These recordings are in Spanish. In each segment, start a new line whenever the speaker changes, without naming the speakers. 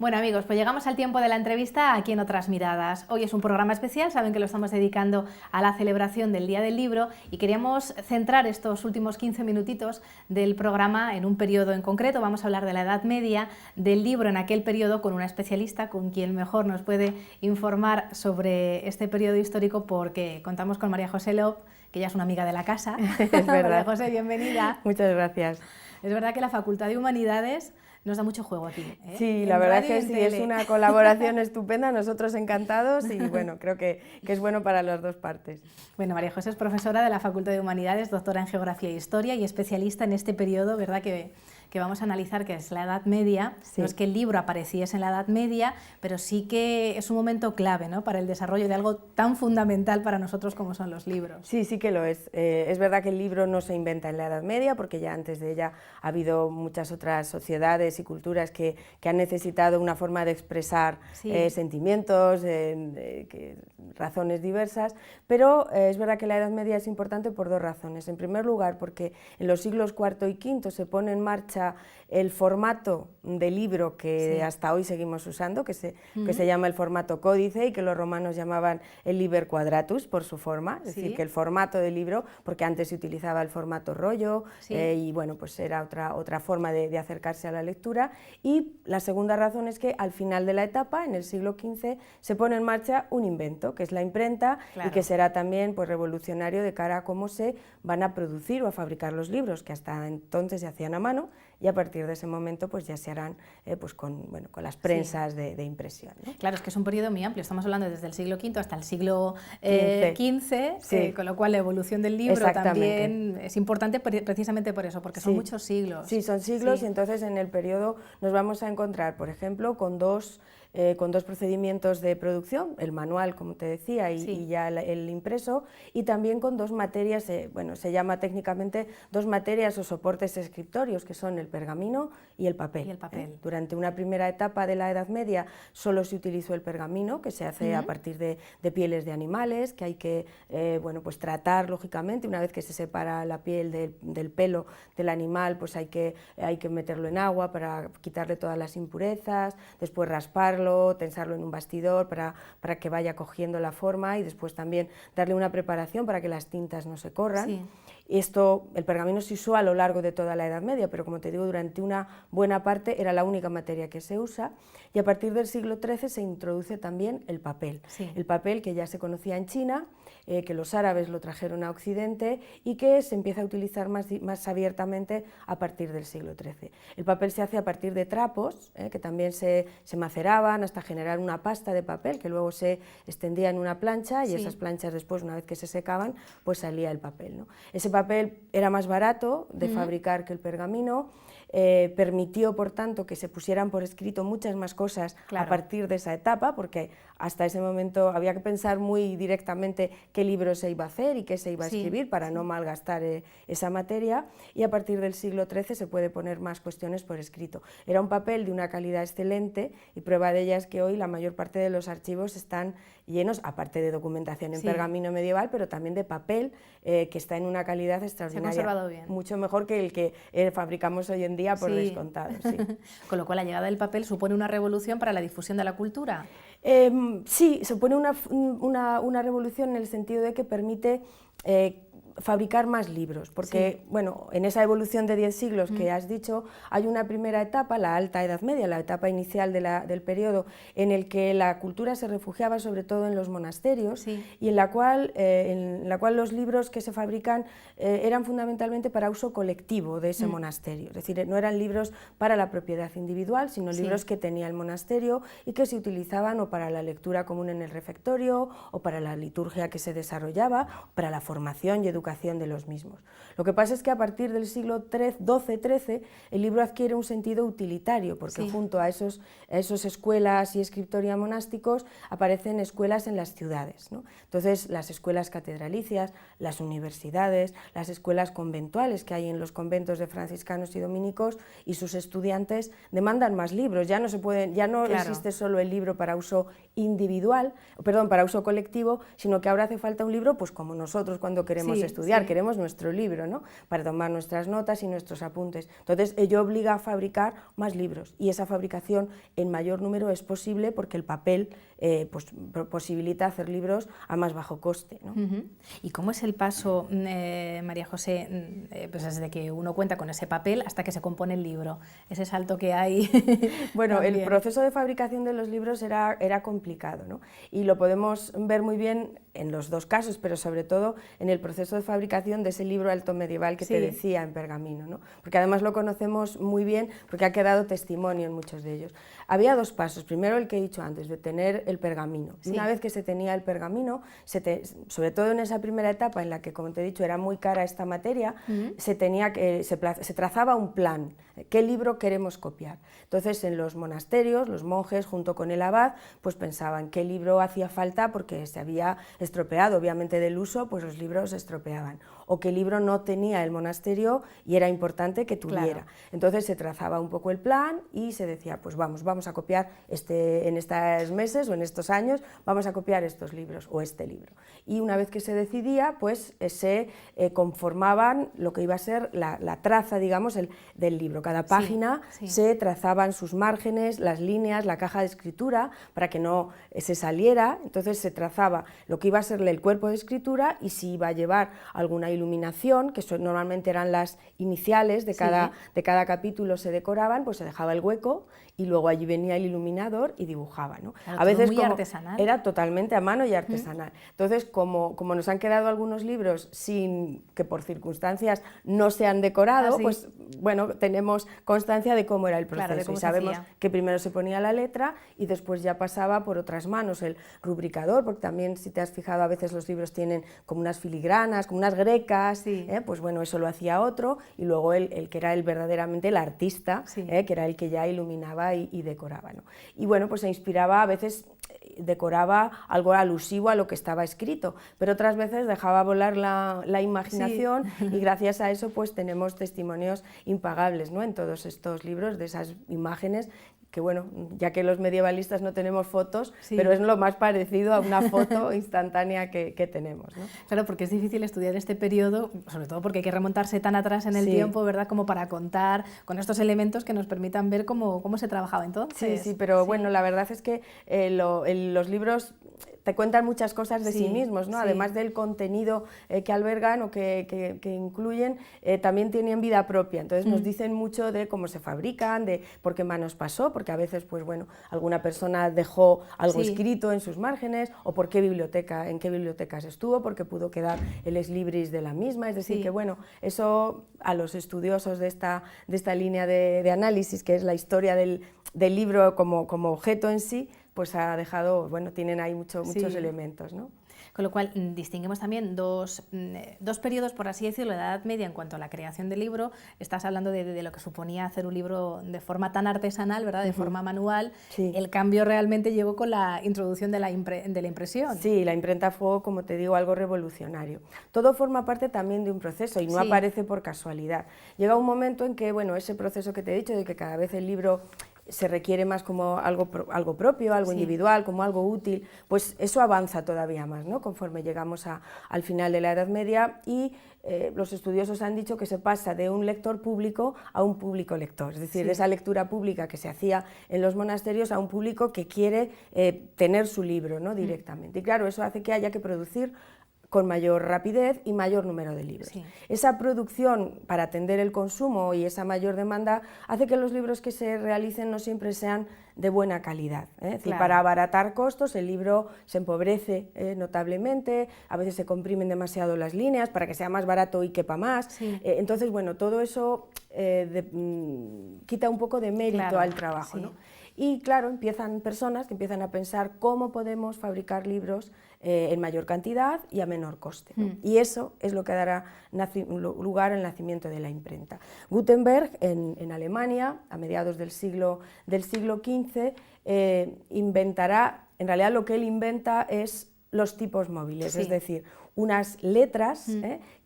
Bueno amigos, pues llegamos al tiempo de la entrevista aquí en Otras Miradas. Hoy es un programa especial, saben que lo estamos dedicando a la celebración del Día del Libro y queríamos centrar estos últimos 15 minutitos del programa en un periodo en concreto. Vamos a hablar de la Edad Media, del libro en aquel periodo con una especialista con quien mejor nos puede informar sobre este periodo histórico, porque contamos con María José Lob, que ya es una amiga de la casa.
Es verdad.
María José, bienvenida.
Muchas gracias.
Es verdad que la Facultad de Humanidades nos da mucho juego aquí, ¿eh?
Sí, la verdad es que sí, es una colaboración estupenda, nosotros encantados y bueno, creo que es bueno para las dos partes.
Bueno, María José es profesora de la Facultad de Humanidades, doctora en Geografía e Historia y especialista en este periodo, ¿verdad?, que vamos a analizar, que es la Edad Media. Sí. No es que el libro apareciese en la Edad Media, pero sí que es un momento clave, ¿no?, para el desarrollo de algo tan fundamental para nosotros como son los libros.
Sí, sí que lo es. Es verdad que el libro no se inventa en la Edad Media, porque ya antes de ella ha habido muchas otras sociedades y culturas que han necesitado una forma de expresar sentimientos, razones diversas, pero es verdad que la Edad Media es importante por dos razones. En primer lugar, porque en los siglos IV y V se pone en marcha el formato de libro que hasta hoy seguimos usando, que se llama el formato códice y que los romanos llamaban el liber quadratus por su forma, es decir, que el formato de libro, porque antes se utilizaba el formato rollo y bueno, pues era otra forma de acercarse a la lectura. Y la segunda razón es que al final de la etapa, en el siglo XV, se pone en marcha un invento, que es la imprenta, y que será también pues revolucionario de cara a cómo se van a producir o a fabricar los libros, que hasta entonces se hacían a mano, y a partir de ese momento pues ya se harán pues con las prensas de impresión, ¿no?
Claro, es que es un periodo muy amplio, estamos hablando desde el siglo V hasta el siglo XV, con lo cual la evolución del libro también es importante precisamente por eso, porque son muchos siglos.
Sí, son siglos y entonces en el periodo nos vamos a encontrar, por ejemplo, con dos procedimientos de producción, el manual, como te decía, y ya el impreso, y también con dos materias, bueno, se llama técnicamente dos materias o soportes escritorios, que son el pergamino y el papel. Durante una primera etapa de la Edad Media solo se utilizó el pergamino, que se hace a partir de pieles de animales, que hay que bueno, pues tratar lógicamente. Una vez que se separa la piel del pelo del animal, pues hay que meterlo en agua para quitarle todas las impurezas, después rasparlo, tensarlo en un bastidor para que vaya cogiendo la forma y después también darle una preparación para que las tintas no se corran. El pergamino se usó a lo largo de toda la Edad Media, pero como te digo, durante una buena parte era la única materia que se usa, y a partir del siglo XIII se introduce también el papel. El papel que ya se conocía en China, que los árabes lo trajeron a Occidente y que se empieza a utilizar más abiertamente a partir del siglo XIII. El papel se hace a partir de trapos, que también se maceraban hasta generar una pasta de papel que luego se extendía en una plancha y esas planchas después, una vez que se secaban, pues salía el papel, ¿no? Ese papel era más barato de fabricar que el pergamino, permitió por tanto que se pusieran por escrito muchas más cosas a partir de esa etapa, porque hasta ese momento había que pensar muy directamente qué libro se iba a hacer y qué se iba a escribir para no malgastar esa materia, y a partir del siglo XIII se puede poner más cuestiones por escrito. Era un papel de una calidad excelente y prueba de ella es que hoy la mayor parte de los archivos están llenos, aparte de documentación en pergamino medieval, pero también de papel que está en una calidad extraordinaria.
Se ha conservado bien.
Mucho mejor que el que fabricamos hoy en día por descontado.
Con lo cual la llegada del papel supone una revolución para la difusión de la cultura.
Sí, supone una revolución en el sentido de que permite fabricar más libros, porque bueno, en esa evolución de 10 siglos que has dicho, hay una primera etapa, la Alta Edad Media, la etapa inicial del periodo, en el que la cultura se refugiaba sobre todo en los monasterios y en la cual los libros que se fabrican eran fundamentalmente para uso colectivo de ese monasterio, es decir, no eran libros para la propiedad individual, sino libros que tenía el monasterio y que se utilizaban o para la lectura común en el refectorio, o para la liturgia que se desarrollaba, o para la formación y educación de los mismos. Lo que pasa es que a partir del siglo XII-XIII el libro adquiere un sentido utilitario, porque junto a esos escuelas y escritoria monásticos aparecen escuelas en las ciudades, ¿no? Entonces las escuelas catedralicias, las universidades, las escuelas conventuales que hay en los conventos de franciscanos y dominicos y sus estudiantes demandan más libros, ya no existe solo el libro para uso individual, para uso colectivo, sino que ahora hace falta un libro pues como nosotros cuando queremos estudiar, queremos nuestro libro, ¿no? Para tomar nuestras notas y nuestros apuntes. Entonces, ello obliga a fabricar más libros, y esa fabricación en mayor número es posible porque el papel pues, posibilita hacer libros a más bajo coste, ¿no?
¿Y cómo es el paso, María José, pues desde que uno cuenta con ese papel hasta que se compone el libro? Ese salto que hay.
Bueno,
también.
El proceso de fabricación de los libros era complicado, ¿no? Y lo podemos ver muy bien en los dos casos, pero sobre todo en el proceso de fabricación de ese libro alto medieval que te decía, en pergamino, ¿no? Porque además lo conocemos muy bien porque ha quedado testimonio en muchos de ellos. Había dos pasos. Primero, el que he dicho antes, de tener el pergamino. Y una vez que se tenía el pergamino, sobre todo en esa primera etapa en la que, como te he dicho, era muy cara esta materia, se trazaba un plan. ¿Qué libro queremos copiar? Entonces, en los monasterios, los monjes, junto con el abad, pues pensaban qué libro hacía falta porque se había estropeado, obviamente del uso, pues los libros se estropeaban, o qué libro no tenía el monasterio y era importante que tuviera. Entonces se trazaba un poco el plan y se decía, pues vamos a copiar en estos meses o en estos años, vamos a copiar estos libros o este libro. Y una vez que se decidía, pues se conformaban lo que iba a ser la traza, digamos, del libro. Cada página se trazaban sus márgenes, las líneas, la caja de escritura, para que no se saliera. Entonces se trazaba lo que iba a ser el cuerpo de escritura y si iba a llevar alguna iluminación, que normalmente eran las iniciales de cada capítulo, se decoraban, pues se dejaba el hueco y luego allí venía el iluminador y dibujaba, ¿no?
Claro, a veces muy artesanal.
Era totalmente a mano y artesanal. Entonces, como nos han quedado algunos libros sin que por circunstancias no se han decorado, pues bueno, tenemos constancia de cómo era el proceso y sabemos que primero se ponía la letra y después ya pasaba por otras manos el rubricador, porque también, si te has fijado, a veces los libros tienen como unas filigranas, como unas grecas, pues bueno, eso lo hacía otro, y luego el que era verdaderamente el artista, que era el que ya iluminaba y decoraba, ¿no? Y bueno, pues se inspiraba, a veces decoraba algo alusivo a lo que estaba escrito, pero otras veces dejaba volar la imaginación y gracias a eso pues tenemos testimonios impagables, ¿no? En todos estos libros de esas imágenes que bueno, ya que los medievalistas no tenemos fotos, pero es lo más parecido a una foto instantánea que tenemos, ¿no?
Claro, porque es difícil estudiar este periodo, sobre todo porque hay que remontarse tan atrás en el tiempo, ¿verdad?, como para contar con estos elementos que nos permitan ver cómo se trabajaba entonces.
Sí, pero bueno, la verdad es que los libros te cuentan muchas cosas de sí mismos, ¿no? Además del contenido que albergan o que incluyen, también tienen vida propia. Entonces nos dicen mucho de cómo se fabrican, de por qué manos pasó, porque a veces, pues bueno, alguna persona dejó algo escrito en sus márgenes, o por qué en qué bibliotecas estuvo, porque pudo quedar el ex libris de la misma. Es decir, que bueno, eso a los estudiosos de esta línea de análisis, que es la historia del libro como objeto en sí, pues ha dejado, bueno, tienen ahí muchos elementos, ¿no?
Con lo cual distinguimos también dos periodos, por así decirlo, de la Edad Media en cuanto a la creación del libro. Estás hablando de lo que suponía hacer un libro de forma tan artesanal, ¿verdad?, de forma manual. El cambio realmente llegó con la introducción de la impresión.
Sí, la imprenta fue, como te digo, algo revolucionario. Todo forma parte también de un proceso y no aparece por casualidad. Llega un momento en que, bueno, ese proceso que te he dicho, de que cada vez el libro se requiere más como algo propio, algo individual, como algo útil, pues eso avanza todavía más, ¿no?, conforme llegamos al final de la Edad Media, y los estudiosos han dicho que se pasa de un lector público a un público lector, es decir, de esa lectura pública que se hacía en los monasterios a un público que quiere tener su libro, ¿no?, directamente. Y claro, eso hace que haya que producir con mayor rapidez y mayor número de libros. Esa producción para atender el consumo y esa mayor demanda hace que los libros que se realicen no siempre sean de buena calidad, ¿eh? Es decir, para abaratar costos el libro se empobrece notablemente, a veces se comprimen demasiado las líneas para que sea más barato y quepa más. Entonces, bueno, todo eso quita un poco de mérito al trabajo, ¿no? Y claro, empiezan personas que empiezan a pensar cómo podemos fabricar libros en mayor cantidad y a menor coste, ¿no? Y eso es lo que dará lugar al nacimiento de la imprenta. Gutenberg, en Alemania, a mediados del siglo XV, inventará, en realidad lo que él inventa es los tipos móviles, es decir, unas letras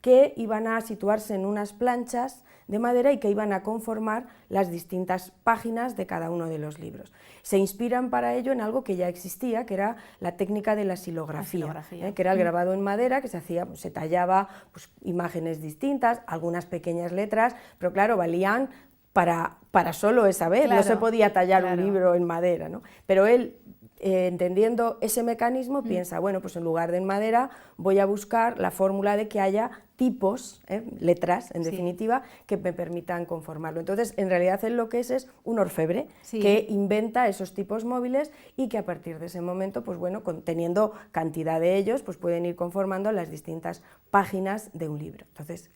que iban a situarse en unas planchas de madera y que iban a conformar las distintas páginas de cada uno de los libros. Se inspiran para ello en algo que ya existía, que era la técnica de la silografía. Que era el grabado en madera, que se hacía, se tallaba pues, imágenes distintas, algunas pequeñas letras, pero claro, valían para solo esa vez, no se podía tallar un libro en madera, ¿no? Pero él, entendiendo ese mecanismo, piensa, bueno, pues en lugar de en madera voy a buscar la fórmula de que haya tipos, letras en definitiva, que me permitan conformarlo. Entonces, en realidad él lo que es un orfebre que inventa esos tipos móviles y que a partir de ese momento, pues bueno, teniendo cantidad de ellos, pues pueden ir conformando las distintas páginas de un libro. Entonces,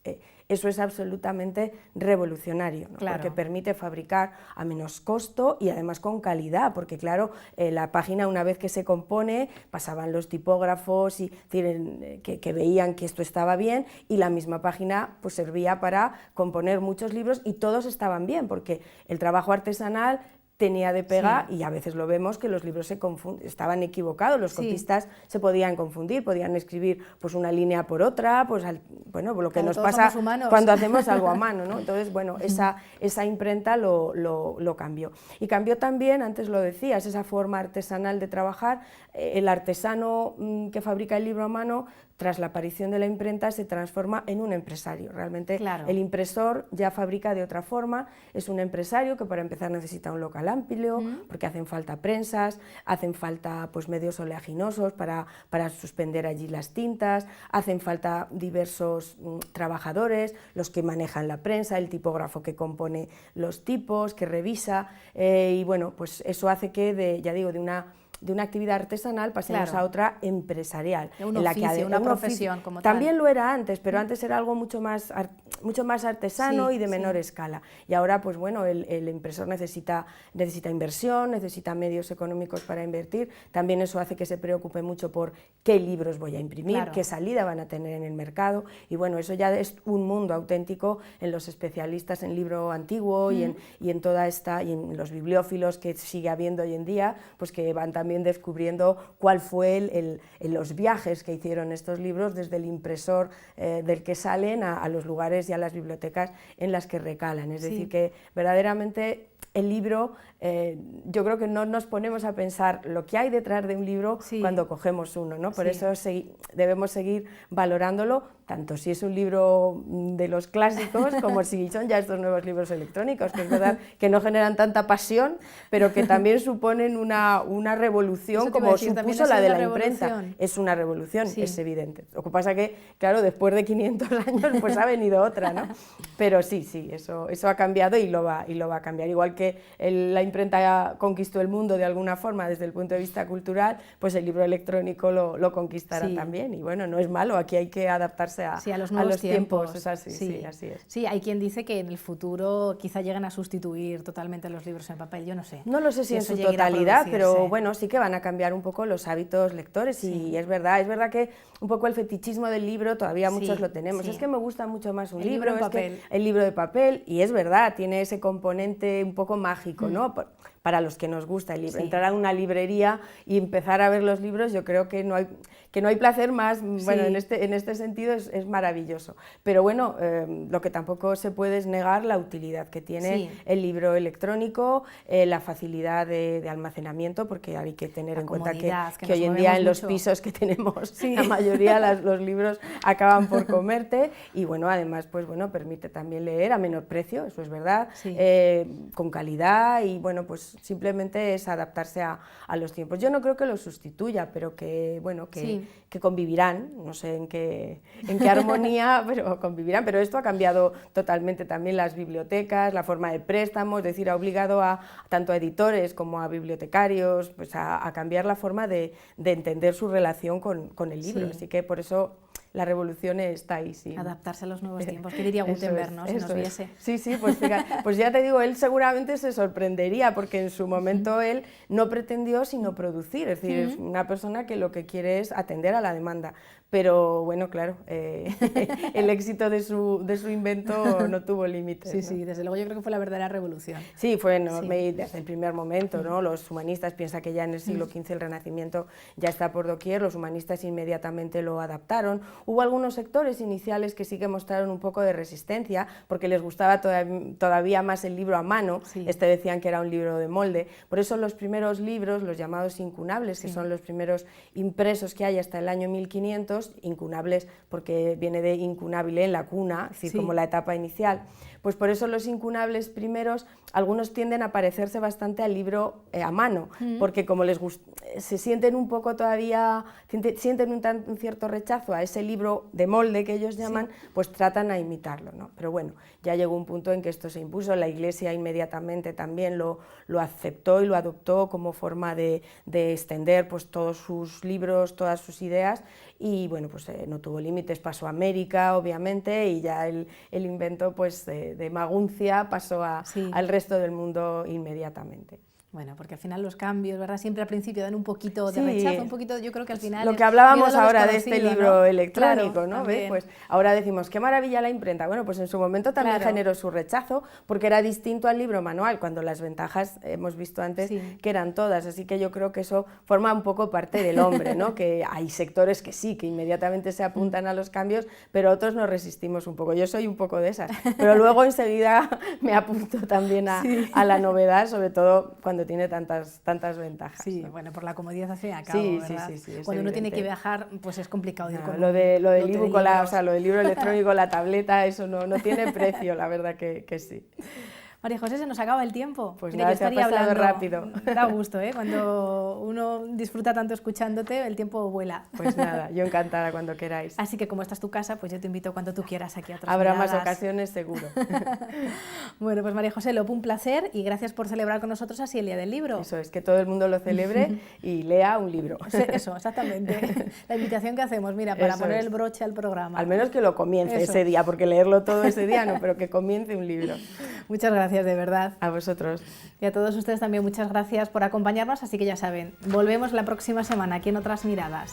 eso es absolutamente revolucionario, ¿no? Porque permite fabricar a menos costo y además con calidad, porque claro, la página una vez que se compone, pasaban los tipógrafos y que veían que esto estaba bien, y la misma página pues servía para componer muchos libros y todos estaban bien, porque el trabajo artesanal tenía de pega y a veces lo vemos que los libros estaban equivocados, los copistas se podían confundir, podían escribir pues una línea por otra, pues bueno, lo que nos pasa cuando hacemos algo a mano, ¿no? Entonces, bueno, esa imprenta lo cambió. Y cambió también, antes lo decías, esa forma artesanal de trabajar. El artesano que fabrica el libro a mano, tras la aparición de la imprenta, se transforma en un empresario. Realmente el impresor ya fabrica de otra forma, es un empresario que para empezar necesita un local amplio, porque hacen falta prensas, hacen falta pues, medios oleaginosos para suspender allí las tintas, hacen falta diversos trabajadores, los que manejan la prensa, el tipógrafo que compone los tipos, que revisa, y bueno, pues eso hace que, ya digo, de una actividad artesanal pasemos a otra empresarial.
Un oficio, una profesión como
tal. También lo era antes, pero antes era algo mucho más artesano y de menor escala. Y ahora, pues bueno, el impresor necesita inversión, necesita medios económicos para invertir. También eso hace que se preocupe mucho por qué libros voy a imprimir, qué salida van a tener en el mercado. Y bueno, eso ya es un mundo auténtico en los especialistas en libro antiguo y en toda esta, y en los bibliófilos que sigue habiendo hoy en día, pues que van también descubriendo cuál fue los viajes que hicieron estos libros desde el impresor del que salen a los lugares y a las bibliotecas en las que recalan. Es decir, que verdaderamente el libro, yo creo que no nos ponemos a pensar lo que hay detrás de un libro cuando cogemos uno, ¿no? Por eso debemos seguir valorándolo, tanto si es un libro de los clásicos como si son ya estos nuevos libros electrónicos, que es verdad que no generan tanta pasión, pero que también suponen una revolución como supuso la de la imprenta. Es una revolución, es evidente. Lo que pasa que, claro, después de 500 años pues ha venido otra, ¿no? Pero sí, eso ha cambiado y lo va a cambiar. Igual que la imprenta conquistó el mundo de alguna forma desde el punto de vista cultural, pues el libro electrónico lo conquistará también. Y bueno, no es malo, aquí hay que adaptarse a los nuevos tiempos. Es así, así es.
Sí, hay quien dice que en el futuro quizá lleguen a sustituir totalmente los libros en papel, yo no sé.
No lo sé si en su totalidad, pero bueno, sí que van a cambiar un poco los hábitos lectores y es verdad que un poco el fetichismo del libro todavía muchos lo tenemos. Es que me gusta mucho más un libro,
en papel.
El libro de papel, y es verdad, tiene ese componente un poco mágico, ¿no? Para los que nos gusta el libro. Entrar a una librería y empezar a ver los libros, yo creo que no hay placer más, bueno, en este sentido es maravilloso. Pero bueno, lo que tampoco se puede es negar la utilidad que tiene el libro electrónico, la facilidad de almacenamiento, porque hay que tener en cuenta que hoy en día en los pisos que tenemos, la mayoría los libros acaban por comerte, y bueno, además, pues bueno, permite también leer a menor precio, eso es verdad, con calidad, y bueno, pues simplemente es adaptarse a los tiempos. Yo no creo que lo sustituya, pero que, bueno, que convivirán, no sé en qué armonía, pero convivirán. Pero esto ha cambiado totalmente también las bibliotecas, la forma de préstamo, es decir, ha obligado tanto a editores como a bibliotecarios pues a cambiar la forma de entender su relación con el libro. Así que por eso la revolución está ahí,
Adaptarse a los nuevos tiempos, ¿qué diría Gutenberg, ¿no? Si nos viese?
Sí, pues fíjate, pues ya te digo, él seguramente se sorprendería, porque en su momento él no pretendió sino producir, es decir, es una persona que lo que quiere es atender a la demanda. Pero bueno, claro, el éxito de su invento no tuvo límites.
Sí, desde luego yo creo que fue la verdadera revolución.
Sí, fue enorme desde el primer momento, ¿no? Los humanistas, piensa que ya en el siglo XV el Renacimiento ya está por doquier, los humanistas inmediatamente lo adaptaron, Hubo algunos sectores iniciales que sí que mostraron un poco de resistencia, porque les gustaba todavía más el libro a mano, decían que era un libro de molde. Por eso los primeros libros, los llamados incunables, que son los primeros impresos que hay hasta el año 1500, incunables porque viene de incunabile, en la cuna, es decir, como la etapa inicial, pues por eso los incunables primeros, algunos tienden a parecerse bastante al libro a mano, porque como se sienten un poco todavía, sienten un cierto rechazo a ese libro de molde que ellos llaman, pues tratan a imitarlo, ¿no? Pero bueno, ya llegó un punto en que esto se impuso, la Iglesia inmediatamente también lo aceptó y lo adoptó como forma de extender pues todos sus libros, todas sus ideas, y bueno, pues no tuvo límites, pasó a América obviamente, y ya el invento pues de Maguncia pasó al resto del mundo inmediatamente.
Bueno, porque al final los cambios, ¿verdad? Siempre al principio dan un poquito de rechazo, un poquito, yo creo que al final...
Lo que hablábamos ahora de este libro, ¿no?, electrónico,
claro,
¿no? Pues ahora decimos, qué maravilla la imprenta. Bueno, pues en su momento también generó su rechazo, porque era distinto al libro manual, cuando las ventajas hemos visto antes que eran todas, así que yo creo que eso forma un poco parte del hombre, ¿no? Que hay sectores que sí, que inmediatamente se apuntan a los cambios, pero otros nos resistimos un poco. Yo soy un poco de esas, pero luego enseguida me apunto también a la novedad, sobre todo cuando tiene tantas ventajas.
Sí, ¿no? Bueno, por la comodidad al fin y al cabo, ¿verdad?
Sí,
cuando uno tiene que viajar, pues es complicado ir con
lo del ebook, lo del libro electrónico, la tableta, eso no tiene precio, la verdad que sí.
María José, se nos acaba el tiempo.
Pues nada, se ha pasado rápido.
Da gusto, ¿eh? Cuando uno disfruta tanto escuchándote, el tiempo vuela.
Pues nada, yo encantada cuando queráis.
Así que como esta es tu casa, pues yo te invito cuando tú quieras aquí a otras
Habrá
miradas.
más ocasiones, seguro.
Bueno, pues María José, un placer y gracias por celebrar con nosotros así el Día del Libro.
Eso es, que todo el mundo lo celebre y lea un libro.
Eso, exactamente. La invitación que hacemos, mira, para poner el broche al programa.
Al menos que lo comience ese día, porque leerlo todo ese día no, pero que comience un libro.
Muchas gracias, de verdad.
A vosotros.
Y a todos ustedes también muchas gracias por acompañarnos, así que ya saben, volvemos la próxima semana aquí en Otras Miradas.